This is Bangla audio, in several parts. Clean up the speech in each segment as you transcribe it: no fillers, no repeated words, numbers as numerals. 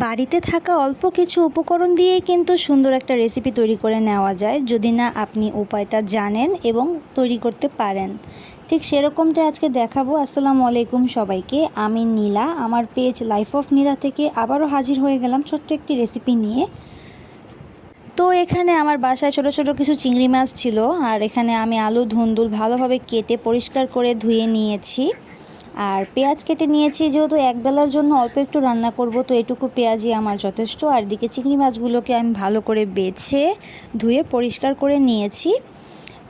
বাড়িতে থাকা অল্প কিছু উপকরণ দিয়েই কিন্তু সুন্দর একটা রেসিপি তৈরি করে নেওয়া যায়, যদি না আপনি উপায়টা জানেন এবং তৈরি করতে পারেন। ঠিক সেরকমটাই আজকে দেখাবো। আসসালামু আলাইকুম সবাইকে, আমি নীলা। আমার পেজ লাইফ অফ নীলা থেকে আবারও হাজির হয়ে গেলাম ছোট্ট একটি রেসিপি নিয়ে। তো এখানে আমার বাসায় ছোট ছোট কিছু চিংড়ি মাছ ছিল, আর এখানে আমি আলু ধুন্দুল ভালোভাবে কেটে পরিষ্কার করে ধুয়ে নিয়েছি। আর পেঁয়াজ কেটে নিয়েছি, যেহেতু একবেলার জন্য অল্প একটু রান্না করব, তো এটুকু পেঁয়াজই আমার যথেষ্ট। আর দিকে চিংড়ি মাছগুলোকে আমি ভালো করে বেছে ধুয়ে পরিষ্কার করে নিয়েছি।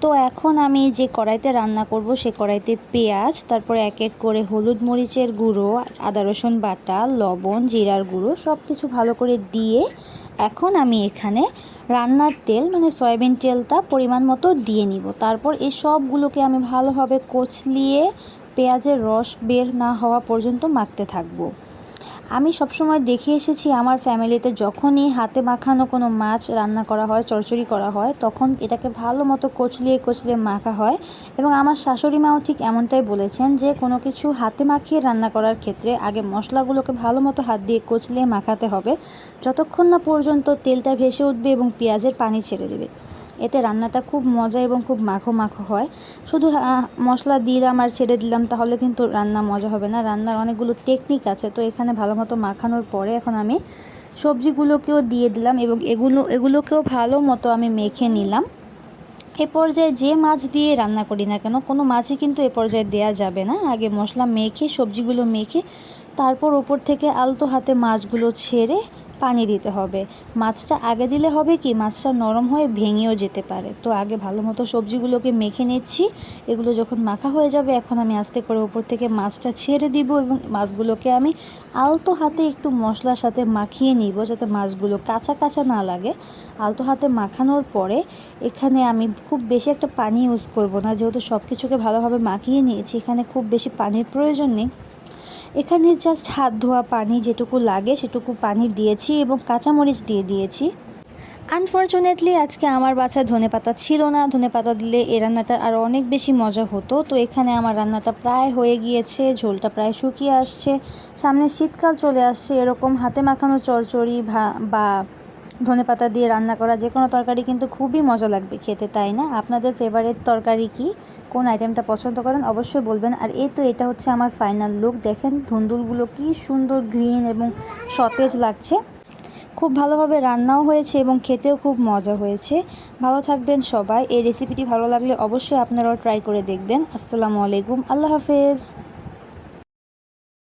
তো এখন আমি যে কড়াইতে রান্না করব সে কড়াইতে পেঁয়াজ, তারপরে এক এক করে হলুদ মরিচের গুঁড়ো, আদা রসুন বাটা, লবণ, জিরার গুঁড়ো সব কিছু ভালো করে দিয়ে এখন আমি এখানে রান্নার তেল মানে সয়াবিন তেলটা পরিমাণ মতো দিয়ে নিব। তারপর এই সবগুলোকে আমি ভালোভাবে কচলিয়ে পেঁয়াজের রস বের না হওয়া পর্যন্ত মাখতে থাকবো। আমি সবসময় দেখে এসেছি আমার ফ্যামিলিতে যখনই হাতে মাখানো কোনো মাছ রান্না করা হয়, চচ্চড়ি করা হয়, তখন এটাকে ভালো মতো কচলিয়ে কচলিয়ে মাখা হয়। এবং আমার শাশুড়ি মাও ঠিক এমনটাই বলেছেন যে কোনো কিছু হাতে মাখিয়ে রান্না করার ক্ষেত্রে আগে মশলাগুলোকে ভালো মতো হাত দিয়ে কচলিয়ে মাখাতে হবে, যতক্ষণ না পর্যন্ত তেলটা ভেসে উঠবে এবং পেঁয়াজের পানি ছেড়ে দেবে। এতে রান্নাটা খুব মজা এবং খুব মাখো মাখো হয়। শুধু মশলা দিলাম আর ছেড়ে দিলাম তাহলে কিন্তু রান্না মজা হবে না। রান্নার অনেকগুলো টেকনিক আছে। তো এখানে ভালো মতো মাখানোর পরে এখন আমি সবজিগুলোকেও দিয়ে দিলাম এবং এগুলোকেও ভালো মতো আমি মেখে নিলাম। এ পর্যায়ে যে মাছ দিয়ে রান্না করি না কেন, কোনো মাছই কিন্তু এ পর্যায়ে দেওয়া যাবে না। আগে মশলা মেখে সবজিগুলো মেখে তারপর ওপর থেকে আলতো হাতে মাছগুলো ছেড়ে পানি দিতে হবে। মাছটা আগে দিলে হবে কি, মাছটা নরম হয়ে ভেঙেও যেতে পারে। তো আগে ভালো মতো সবজিগুলোকে মেখে নিচ্ছি। এগুলো যখন মাখা হয়ে যাবে এখন আমি আস্তে করে ওপর থেকে মাছটা ছেড়ে দিব এবং মাছগুলোকে আমি আলতো হাতে একটু মশলার সাথে মাখিয়ে নিব, যাতে মাছগুলো কাঁচা কাঁচা না লাগে। আলতো হাতে মাখানোর পরে এখানে আমি খুব বেশি একটা পানি ইউজ করব না, যেহেতু সব কিছুকে ভালোভাবে মাখিয়ে নিয়েছি। এখানে খুব বেশি পানির প্রয়োজন নেই। এখানে জাস্ট হাত ধোয়া পানি যেটুকু লাগে সেটুকু পানি দিয়েছি এবং কাঁচামরিচ দিয়ে দিয়েছি। আনফর্চুনেটলি আজকে আমার বাসায় ধনেপাতা ছিল না। ধনেপাতা দিলে এই রান্নাটা আরও অনেক বেশি মজা হতো। তো এখানে আমার রান্নাটা প্রায় হয়ে গিয়েছে, ঝোলটা প্রায় শুকিয়ে আসছে। সামনে শীতকাল চলে আসছে, এরকম হাতে মাখানো চচ্চড়ি বা ধনেপাতা দিয়ে রান্না করা যে কোনো তরকারি কিন্তু খুবই মজা লাগবে খেতে, তাই না? আপনাদের ফেভারিট তরকারি কি, কোন আইটেমটা পছন্দ করেন অবশ্যই বলবেন। আর এটা হচ্ছে আমার ফাইনাল লুক। দেখেন ধুন্দুলগুলো কি সুন্দর গ্রিন এবং সতেজ লাগছে। খুব ভালোভাবে রান্নাও হয়েছে এবং খেতেও খুব মজা হয়েছে। ভালো থাকবেন সবাই। এই রেসিপিটি ভালো লাগলে অবশ্যই আপনারাও ট্রাই করে দেখবেন। আসসালামু আলাইকুম, আল্লাহ হাফেজ।